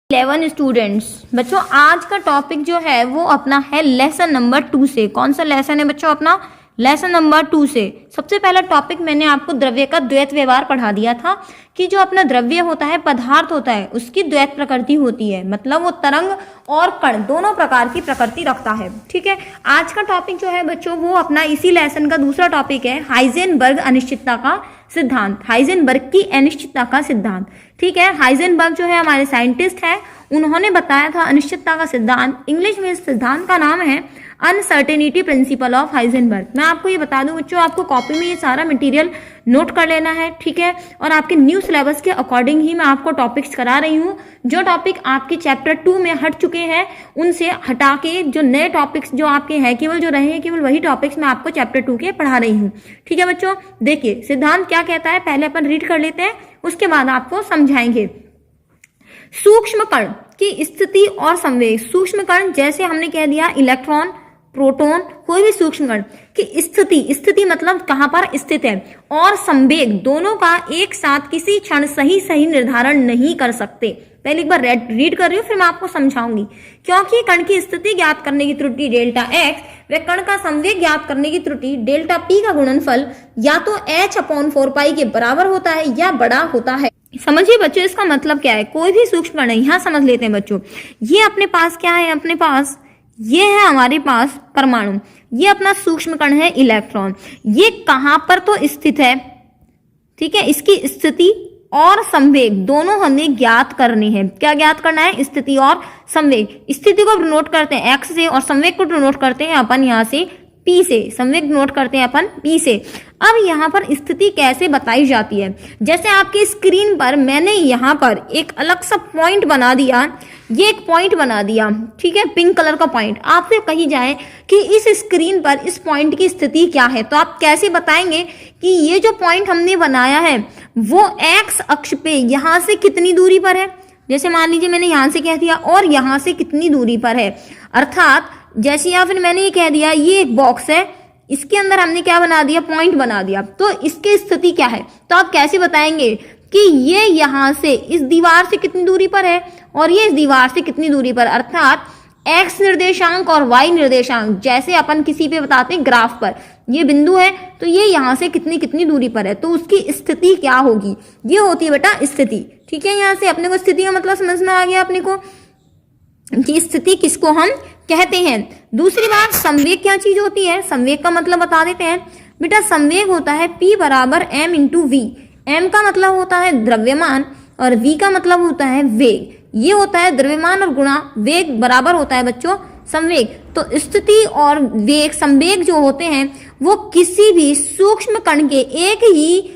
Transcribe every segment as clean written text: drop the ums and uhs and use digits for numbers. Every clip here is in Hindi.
11 स्टूडेंट्स, बच्चों आज का टॉपिक जो है वो अपना है लेसन नंबर 2 से। कौन सा लेसन है बच्चों? अपना लेसन नंबर 2 से। सबसे पहला टॉपिक मैंने आपको द्रव्य का द्वैत व्यवहार पढ़ा दिया था कि जो अपना द्रव्य होता है, पदार्थ होता है, उसकी द्वैत प्रकृति होती है, मतलब वो तरंग और कण दोनों प्रकार की प्रकृति रखता है। ठीक है, आज का टॉपिक जो है बच्चों वो अपना इसी लेसन का दूसरा टॉपिक है, हाइजेनबर्ग अनिश्चितता का सिद्धांत, हाइजेनबर्ग की अनिश्चितता का सिद्धांत। ठीक है, हाइजेनबर्ग जो है हमारे साइंटिस्ट है, उन्होंने बताया था अनिश्चितता का सिद्धांत। इंग्लिश में इस सिद्धांत का नाम है अनसर्टेनिटी प्रिंसिपल ऑफ हाइजेनबर्ग। मैं आपको ये बता दूं बच्चों, आपको कॉपी में ये सारा मटेरियल नोट कर लेना है। ठीक है, और आपके न्यू सिलेबस के अकॉर्डिंग ही मैं आपको टॉपिक्स करा रही हूँ। जो टॉपिक आपके चैप्टर 2 में हट चुके हैं उनसे हटा के जो नए टॉपिक्स जो आपके हैं, केवल जो रहे हैं, केवल वही टॉपिक्स मैं आपको चैप्टर 2 के पढ़ा रही हूँ। ठीक है बच्चों, देखिए सिद्धांत क्या कहता है, पहले अपन रीड कर लेते हैं, उसके बाद आपको समझाएंगे। सूक्ष्म कण की स्थिति और संवेग। सूक्ष्म कण जैसे हमने कह दिया इलेक्ट्रॉन, प्रोटॉन, कोई भी सूक्ष्म कण की स्थिति मतलब कहां पर स्थित है, और संवेग दोनों का एक साथ किसी क्षण सही निर्धारण नहीं कर सकते। पहले एक बार रीड कर रही हूँ, फिर मैं आपको समझाऊंगी। क्योंकि कण की स्थिति ज्ञात करने की त्रुटि डेल्टा एक्स व कण का संवेग ज्ञात करने की त्रुटि डेल्टा पी का गुणनफल या तो h/4 के बराबर होता है या बड़ा होता है। समझिए बच्चों, इसका मतलब क्या है, कोई भी सूक्ष्म कण है, यहां समझ लेते हैं बच्चों। ये अपने पास क्या है, अपने पास ये है हमारे पास परमाणु, ये अपना सूक्ष्म कण है इलेक्ट्रॉन। ये कहां पर तो स्थित है, ठीक है, इसकी स्थिति और संवेग दोनों हमें ज्ञात करनी है। क्या ज्ञात करना है? स्थिति और संवेग। स्थिति को नोट करते हैं एक्स से और संवेग को नोट करते हैं अपन यहां से पी से, संवेग नोट करते हैं अपन पी से। अब यहाँ पर स्थिति कैसे बताई जाती है, जैसे आपकी स्क्रीन पर मैंने यहाँ पर एक अलग सा पॉइंट बना दिया, ये एक पॉइंट बना दिया, ठीक है, पिंक कलर का पॉइंट। आपसे कही जाए कि इस स्क्रीन पर इस पॉइंट की स्थिति क्या है, तो आप कैसे बताएंगे कि ये जो पॉइंट हमने बनाया है वो एक्स अक्ष पे यहाँ से कितनी दूरी पर है। जैसे मान लीजिए मैंने यहाँ से कह दिया और यहाँ से कितनी दूरी पर है, अर्थात जैसे या फिर मैंने ये कह दिया ये एक बॉक्स है, इसके अंदर हमने क्या बना दिया, पॉइंट बना दिया, तो इसकी स्थिति क्या है। तो आप कैसे बताएंगे कि ये यहाँ से इस दीवार से कितनी दूरी पर है और ये इस दीवार से कितनी दूरी पर, अर्थात एक्स निर्देशांक और वाई निर्देशांक, जैसे अपन किसी पे बताते हैं ग्राफ पर ये बिंदु है तो ये यहाँ से कितनी दूरी पर है, तो उसकी स्थिति क्या होगी, ये होती है बेटा स्थिति। ठीक है, यहाँ से अपने को स्थिति का मतलब समझ में आ गया अपने को कि स्थिति किसको हम कहते हैं। दूसरी बात, संवेग क्या चीज होती है, संवेग का मतलब बता देते हैं बेटा। संवेग होता है P बराबर m इंटू वी। m का मतलब होता है द्रव्यमान और v का मतलब होता है वेग। ये होता है द्रव्यमान और गुणा वेग बराबर होता है बच्चों संवेग। तो स्थिति और वेग, संवेग जो होते हैं वो किसी भी सूक्ष्म कण के एक ही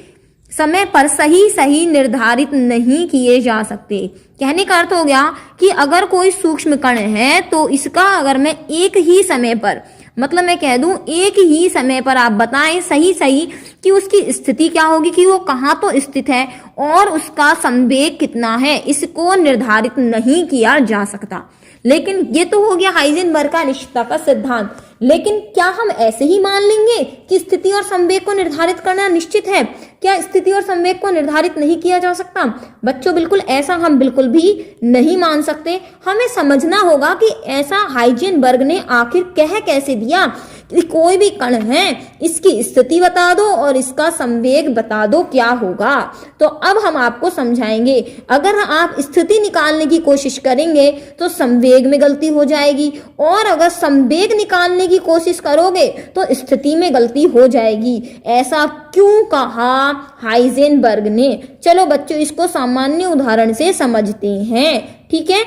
समय पर सही निर्धारित नहीं किए जा सकते। कहने का अर्थ हो गया कि अगर कोई सूक्ष्म कण है तो इसका अगर मैं एक ही समय पर, मतलब मैं कह दूं एक ही समय पर आप बताएं सही कि उसकी स्थिति क्या होगी, कि वो कहाँ तो स्थित है और उसका संवेग कितना है, इसको निर्धारित नहीं किया जा सकता। लेकिन ये तो हो गया हाइजेनबर्ग का अनिश्चितता का सिद्धांत। लेकिन क्या हम ऐसे ही मान लेंगे कि स्थिति और संवेग को निर्धारित करना निश्चित है? क्या स्थिति और संवेग को निर्धारित नहीं किया जा सकता? बच्चों बिल्कुल ऐसा हम बिल्कुल भी नहीं मान सकते। हमें समझना होगा कि ऐसा हाइजेनबर्ग ने आखिर कह कैसे दिया कि कोई भी कण है इसकी स्थिति बता दो और इसका संवेग बता दो क्या होगा। तो अब हम आपको समझाएंगे। अगर आप स्थिति निकालने की कोशिश करेंगे तो संवेग में गलती हो जाएगी, और अगर संवेग निकालने की कोशिश करोगे तो स्थिति में गलती हो जाएगी। ऐसा क्यों कहा हाइजेनबर्ग ने? चलो बच्चों इसको सामान्य उदाहरण से समझते हैं। ठीक है,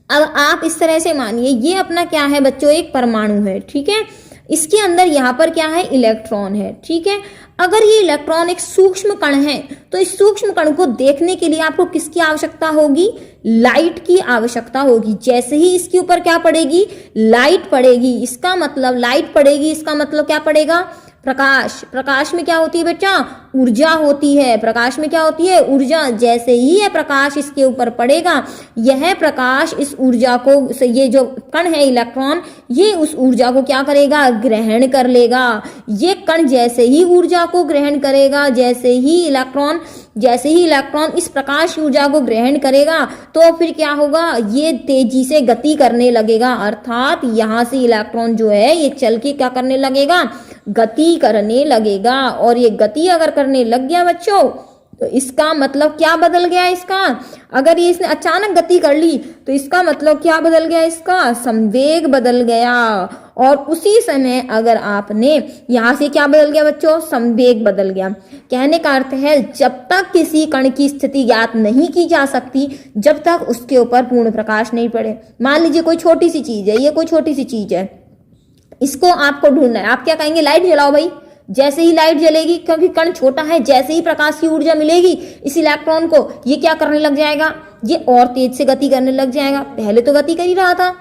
अब आप इस तरह से मानिए ये अपना क्या है बच्चों, एक परमाणु है। ठीक है, इसके अंदर यहाँ पर क्या है, इलेक्ट्रॉन है। ठीक है, अगर ये इलेक्ट्रॉन एक सूक्ष्म कण है तो इस सूक्ष्म कण को देखने के लिए आपको किसकी आवश्यकता होगी, लाइट की आवश्यकता होगी। जैसे ही इसके ऊपर क्या पड़ेगी, लाइट पड़ेगी, इसका मतलब लाइट पड़ेगी, इसका मतलब क्या पड़ेगा, प्रकाश, प्रकाश में क्या होती है बच्चा, ऊर्जा होती है। प्रकाश में क्या होती है, ऊर्जा। जैसे ही यह प्रकाश इसके ऊपर पड़ेगा, यह प्रकाश इस ऊर्जा को, ये जो कण है इलेक्ट्रॉन, ये उस ऊर्जा को क्या करेगा, ग्रहण कर लेगा। ये कण जैसे ही ऊर्जा को ग्रहण करेगा, जैसे ही इलेक्ट्रॉन इस प्रकाश ऊर्जा को ग्रहण करेगा, तो फिर क्या होगा, ये तेजी से गति करने लगेगा। अर्थात यहां से इलेक्ट्रॉन जो है ये चल के क्या करने लगेगा, गति करने लगेगा। और ये गति अगर करने लग गया बच्चों, तो इसका मतलब क्या बदल गया इसका, अगर ये इसने अचानक गति कर ली तो इसका मतलब क्या बदल गया, इसका संवेग बदल गया। और उसी समय अगर आपने यहां से क्या बदल गया बच्चों, संवेग बदल गया। कहने का अर्थ है जब तक किसी कण की स्थिति ज्ञात नहीं की जा सकती, जब तक उसके ऊपर पूर्ण प्रकाश नहीं पड़े। मान लीजिए कोई छोटी सी चीज है, ये कोई छोटी सी चीज है, इसको आपको ढूंढना है। आप क्या कहेंगे, लाइट जलाओ भाई। जैसे ही लाइट जलेगी, क्योंकि कण छोटा है, जैसे ही प्रकाश की ऊर्जा मिलेगी इस इलेक्ट्रॉन को, ये क्या करने लग जाएगा, ये और तेज से गति करने लग जाएगा। पहले तो गति कर ही रहा था।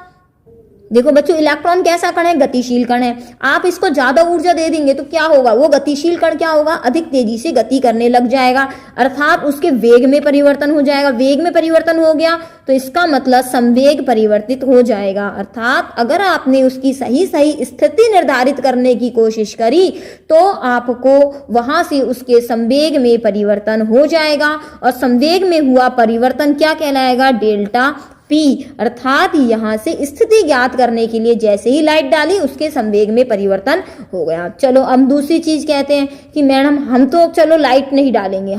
देखो बच्चों, इलेक्ट्रॉन कैसा कण है, गतिशील कण है। आप इसको ज्यादा ऊर्जा दे देंगे तो क्या होगा, वो गतिशील कण क्या होगा, अधिक तेजी से गति करने लग जाएगा। अर्थात उसके वेग में परिवर्तन हो जाएगा। वेग में परिवर्तन हो गया तो इसका मतलब संवेग परिवर्तित हो जाएगा। अर्थात अगर आपने उसकी सही स्थिति निर्धारित करने की कोशिश करी तो आपको वहां से उसके संवेग में परिवर्तन हो जाएगा। और संवेग में हुआ परिवर्तन क्या कहलाएगा, डेल्टा P। अर्थात यहां से स्थिति ज्ञात करने के लिए जैसे ही लाइट डाली उसके संवेग में परिवर्तन हो गया। चलो अब दूसरी चीज कहते हैं कि मैडम हम तो चलो लाइट नहीं डालेंगे,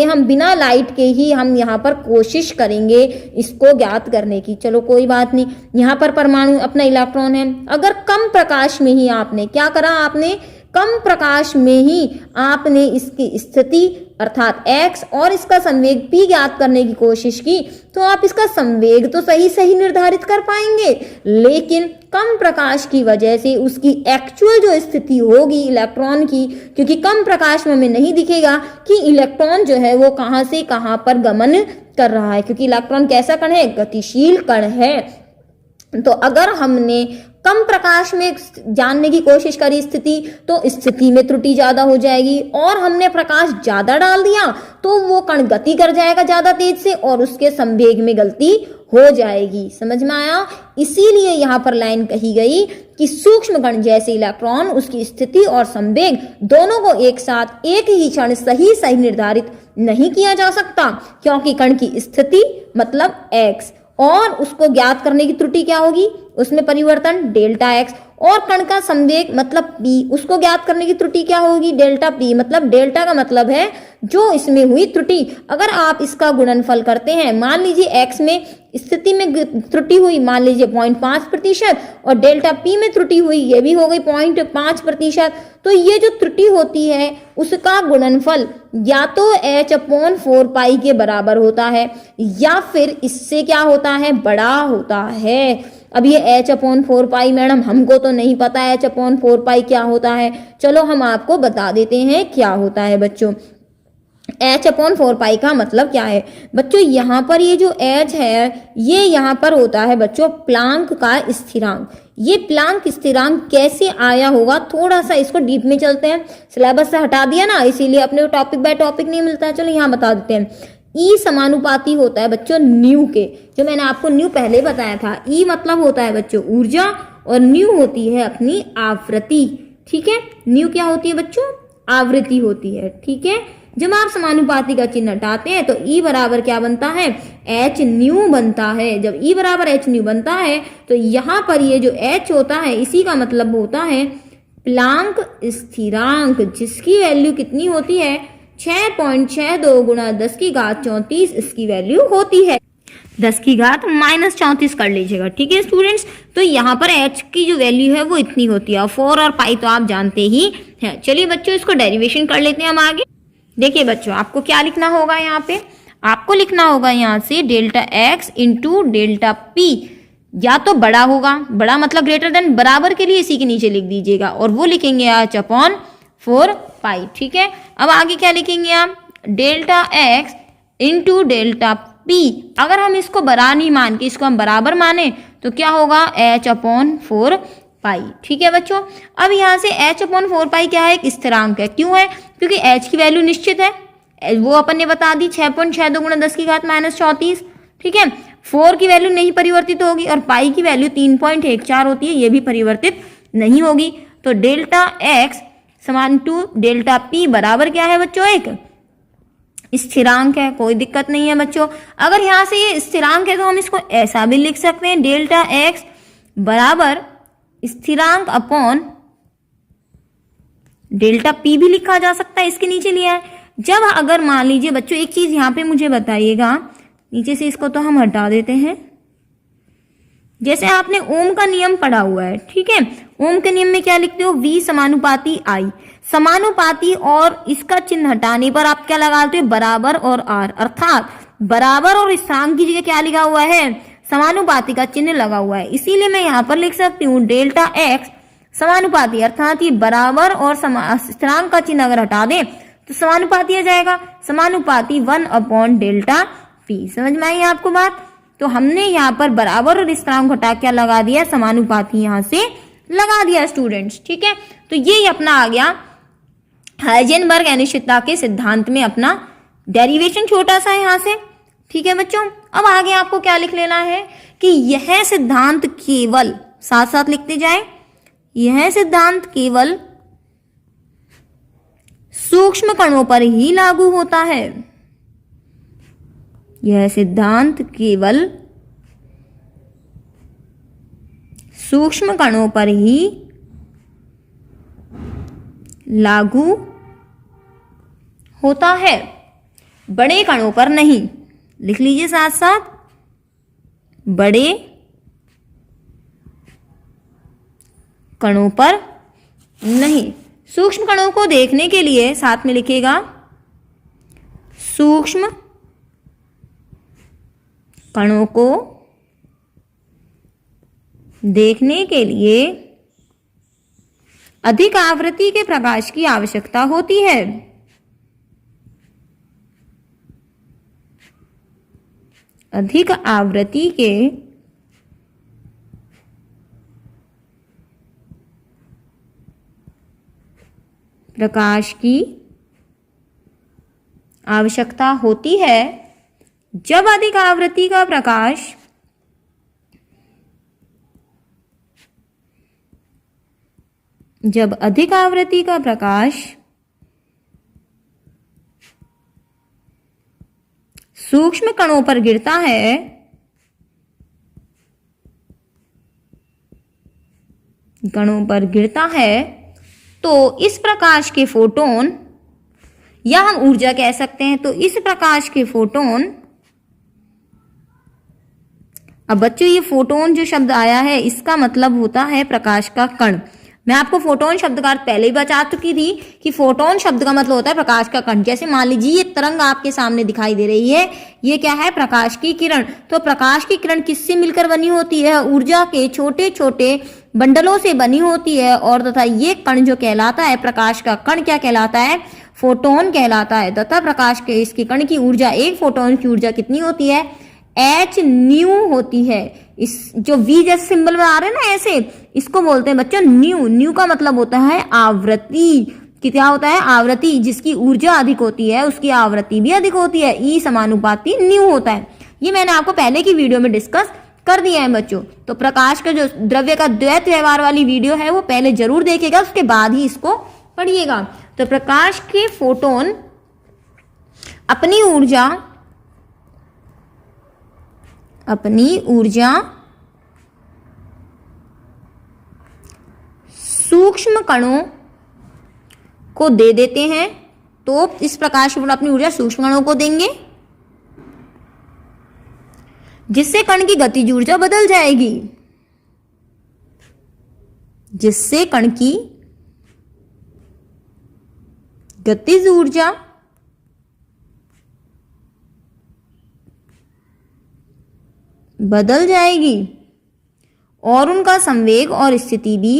हम बिना लाइट के ही हम यहाँ पर कोशिश करेंगे इसको ज्ञात करने की। चलो कोई बात नहीं, यहाँ पर परमाणु अपना इलेक्ट्रॉन है। अगर कम प्रकाश में ही आपने क्या करा, आपने कम प्रकाश में ही आपने इसकी स्थिति अर्थात x और इसका संवेग p ज्ञात करने की कोशिश की, तो आप इसका संवेग तो सही निर्धारित कर पाएंगे, लेकिन कम प्रकाश की वजह से उसकी एक्चुअल जो स्थिति होगी इलेक्ट्रॉन की, क्योंकि कम प्रकाश में हमें नहीं दिखेगा कि इलेक्ट्रॉन जो है वो कहां से कहां पर गमन कर रहा है, क्योंकि इलेक्ट्रॉन कैसा कण है, गतिशील कण है। तो अगर हमने कम प्रकाश में जानने की कोशिश करी स्थिति, तो स्थिति में त्रुटि ज्यादा हो जाएगी। और हमने प्रकाश ज्यादा डाल दिया तो वो कण गति कर जाएगा ज्यादा तेज से और उसके संवेग में गलती हो जाएगी। समझ में आया? इसीलिए यहाँ पर लाइन कही गई कि सूक्ष्म कण जैसे इलेक्ट्रॉन उसकी स्थिति और संवेग दोनों को एक साथ एक ही क्षण सही निर्धारित नहीं किया जा सकता, क्योंकि कण की स्थिति मतलब x और उसको ज्ञात करने की त्रुटि क्या होगी, उसमें परिवर्तन डेल्टा x, और कण का संवेग मतलब p, उसको ज्ञात करने की त्रुटि क्या होगी, डेल्टा p। मतलब डेल्टा का मतलब है जो इसमें हुई त्रुटि। अगर आप इसका गुणनफल करते हैं, मान लीजिए x में स्थिति में त्रुटि हुई मान लीजिए 0.5% और डेल्टा p में त्रुटि हुई ये भी हो गई 0.5%, तो ये जो त्रुटि होती है उसका गुणनफल या तो h/4 पाई के बराबर होता है या फिर इससे क्या होता है, बड़ा होता है। अब ये h/4 पाई मैडम हमको तो नहीं पता है h/4 पाई क्या होता है, चलो हम आपको बता देते हैं क्या होता है बच्चों। h/4 पाई का मतलब क्या है बच्चों, यहाँ पर ये जो h है ये यहाँ पर होता है बच्चों प्लांक का स्थिरांक। ये प्लांक स्थिरांक कैसे आया होगा, थोड़ा सा इसको डीप में चलते हैं, सिलेबस से हटा दिया ना, इसीलिए अपने टॉपिक बाय टॉपिक नहीं मिलता है। चलो यहाँ बता देते हैं। ई समानुपाती होता है बच्चों न्यू के, जो मैंने आपको न्यू पहले बताया था। ई मतलब होता है बच्चों ऊर्जा और न्यू होती है अपनी आवृत्ति। ठीक है, न्यू क्या होती है बच्चों, आवृत्ति होती है। ठीक है, जब आप समानुपाती का चिन्ह हटाते हैं तो ई बराबर क्या बनता है, एच न्यू बनता है। जब ई बराबर एच न्यू बनता है तो यहाँ पर ये जो एच होता है इसी का मतलब होता है प्लांक स्थिरांक, जिसकी वैल्यू कितनी होती है 6.62 गुणा 10⁻34 इसकी वैल्यू होती है। 10⁻34 कर लीजिएगा। ठीक है स्टूडेंट्स, तो यहाँ पर h की जो वैल्यू है वो इतनी होती है। 4 और पाई तो आप जानते ही हैं। चलिए बच्चों इसको डेरिवेशन कर लेते हैं हम आगे। देखिए बच्चों आपको क्या लिखना होगा, यहाँ पे आपको लिखना होगा यहाँ से delta x into delta p, या तो बड़ा होगा, बड़ा मतलब ग्रेटर देन, बराबर के लिए इसी के नीचे लिख दीजिएगा और वो लिखेंगे h/4 पाई। ठीक है, अब आगे क्या लिखेंगे आप, delta x into delta p। अगर हम इसको बड़ा नहीं मान के इसको हम बराबर माने तो क्या होगा h/4 पाई। ठीक है बच्चों, अब यहाँ से h/4 पाई क्या है, एक स्थिरांक है। क्यों है, क्योंकि h की वैल्यू निश्चित है, वो अपन ने बता दी 6.62 गुणा 10 की घात -34। ठीक है, 4 की वैल्यू नहीं परिवर्तित होगी और पाई की वैल्यू 3.14 होती है, ये भी परिवर्तित नहीं होगी। तो डेल्टा x समान टू डेल्टा p बराबर क्या है बच्चों, एक स्थिरांक है, कोई दिक्कत नहीं है बच्चों। अगर यहाँ से ये स्थिरांक है तो हम इसको ऐसा भी लिख सकते हैं, डेल्टा x बराबर स्थिरांक अपॉन डेल्टा p भी लिखा जा सकता है, इसके नीचे लिया है। जब अगर मान लीजिए बच्चों, एक चीज यहाँ पे मुझे बताइएगा, नीचे से इसको तो हम हटा देते हैं। जैसे आपने ओम का नियम पढ़ा हुआ है, ठीक है, ओम के नियम में क्या लिखते हो, V समानुपाती I, समानुपाती और इसका चिन्ह हटाने पर आप क्या लगाते हो, बराबर और R, अर्थात बराबर और स्थिरांक की जगह क्या लिखा हुआ है, समानुपाती का चिन्ह लगा हुआ है। इसीलिए मैं यहाँ पर लिख सकती हूँ डेल्टा x समानुपाती, अर्थात ये बराबर और स्थिरांक का चिन्ह अगर हटा दें तो समानुपाती आ जाएगा, समानुपाती 1/डेल्टा p। समझ में आई आपको बात। तो हमने यहाँ पर बराबर और स्थिरांक हटा क्या लगा दिया, समानुपाती यहाँ से लगा दिया स्टूडेंट्स। ठीक है, तो ये अपना आ गया हाइजेनबर्ग अनिश्चितता के सिद्धांत में अपना डेरिवेशन, छोटा सा यहाँ से। ठीक है बच्चों, अब आगे आपको क्या लिख लेना है कि यह सिद्धांत केवल, साथ साथ लिखते जाए, यह सिद्धांत केवल सूक्ष्म कणों पर ही लागू होता है। यह सिद्धांत केवल सूक्ष्म कणों पर ही लागू होता है, बड़े कणों पर नहीं। लिख लीजिए साथ साथ, बड़े कणों पर नहीं। सूक्ष्म कणों को देखने के लिए साथ में लिखेगा, सूक्ष्म कणों को देखने के लिए अधिक आवृत्ति के प्रकाश की आवश्यकता होती है। अधिक आवृत्ति के प्रकाश की आवश्यकता होती है। जब अधिक आवृत्ति का प्रकाश सूक्ष्म कणों पर गिरता है, तो इस प्रकाश के फोटोन, या हम ऊर्जा कह सकते हैं, तो इस प्रकाश के फोटोन, अब बच्चों ये फोटोन जो शब्द आया है इसका मतलब होता है प्रकाश का कण। मैं आपको फोटोन शब्द का अर्थ पहले ही बता चुकी थी कि फोटोन शब्द का मतलब होता है प्रकाश का कण। जैसे मान लीजिए ये तरंग आपके सामने दिखाई दे रही है, ये क्या है, प्रकाश की किरण। तो प्रकाश की किरण किससे मिलकर बनी होती है, ऊर्जा के छोटे छोटे बंडलों से बनी होती है, और तथा ये कण जो कहलाता है, प्रकाश का कण क्या कहलाता है, फोटोन कहलाता है। तथा प्रकाश के इसके कण की ऊर्जा, एक फोटोन की ऊर्जा कितनी होती है, h न्यू होती है। इस जो v जैसे सिंबल में आ रहे हैं ना ऐसे, इसको बोलते हैं बच्चों न्यू। न्यू का मतलब होता है आवृत्ति, कि क्या होता है, आवृत्ति। जिसकी ऊर्जा अधिक होती है उसकी आवृत्ति भी अधिक होती है, ई समानुपाती न्यू होता है। ये मैंने आपको पहले की वीडियो में डिस्कस कर दिया है बच्चों। तो प्रकाश का जो द्रव्य का द्वैत व्यवहार वाली वीडियो है वो पहले जरूर देखिएगा, उसके बाद ही इसको पढ़िएगा। तो प्रकाश के फोटोन अपनी ऊर्जा सूक्ष्म कणों को दे देते हैं। तो इस प्रकाश के फोटोन अपनी ऊर्जा सूक्ष्म कणों को देंगे, जिससे कण की गतिज ऊर्जा बदल जाएगी, जिससे कण की गतिज ऊर्जा बदल जाएगी और उनका संवेग और स्थिति भी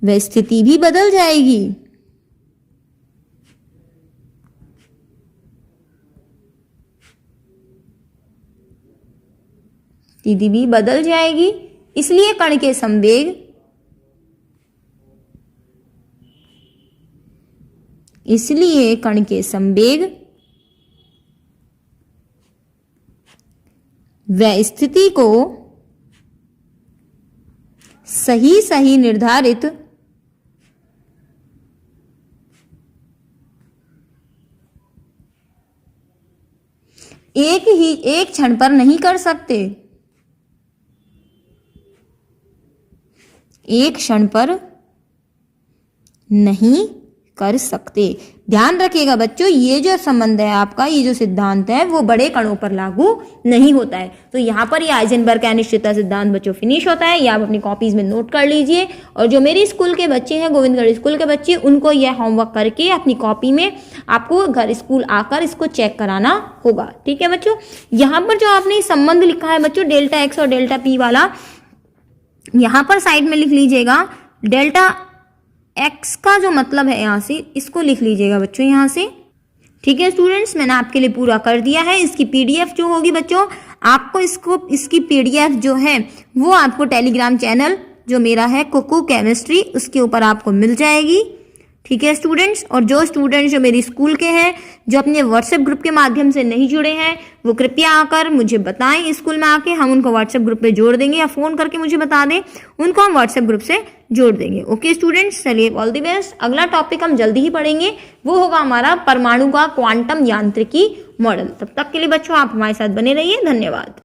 व स्थिति भी बदल जाएगी। स्थिति भी बदल जाएगी। इसलिए कण के संवेग व स्थिति को सही निर्धारित एक क्षण पर नहीं कर सकते। एक क्षण पर नहीं कर सकते। ध्यान रखिएगा बच्चों, ये जो संबंध है आपका, ये जो सिद्धांत है वो बड़े कणों पर लागू नहीं होता है। तो यहाँ पर ये हाइजेनबर्ग का अनिश्चितता सिद्धांत बच्चों फिनिश होता है। ये आप अपनी कॉपीज में नोट कर लीजिए। और जो मेरी स्कूल के बच्चे हैं, गोविंदगढ़ स्कूल के बच्चे, उनको यह होमवर्क करके अपनी कॉपी में आपको घर स्कूल आकर इसको चेक कराना होगा। ठीक है बच्चों। यहाँ पर जो आपने संबंध लिखा है बच्चों, डेल्टा एक्स और डेल्टा पी वाला, यहाँ पर साइड में लिख लीजिएगा। डेल्टा एक्स का जो मतलब है यहाँ से, इसको लिख लीजिएगा बच्चों यहाँ से। ठीक है स्टूडेंट्स, मैंने आपके लिए पूरा कर दिया है। इसकी पीडीएफ जो होगी बच्चों, आपको इसकी पीडीएफ जो है वो आपको टेलीग्राम चैनल जो मेरा है कुकू केमिस्ट्री, उसके ऊपर आपको मिल जाएगी। ठीक है स्टूडेंट्स। और जो स्टूडेंट्स जो मेरी स्कूल के हैं, जो अपने व्हाट्सएप ग्रुप के माध्यम से नहीं जुड़े हैं, वो कृपया आकर मुझे बताएं। स्कूल में आके हम उनको व्हाट्सएप ग्रुप पे जोड़ देंगे, या फोन करके मुझे बता दें, उनको हम व्हाट्सएप ग्रुप से जोड़ देंगे। ओके स्टूडेंट्स, चलिए ऑल द बेस्ट। अगला टॉपिक हम जल्दी ही पढ़ेंगे, वो होगा हमारा परमाणु का क्वांटम यांत्रिकी मॉडल। तब तक के लिए बच्चों आप हमारे साथ बने रहिए। धन्यवाद।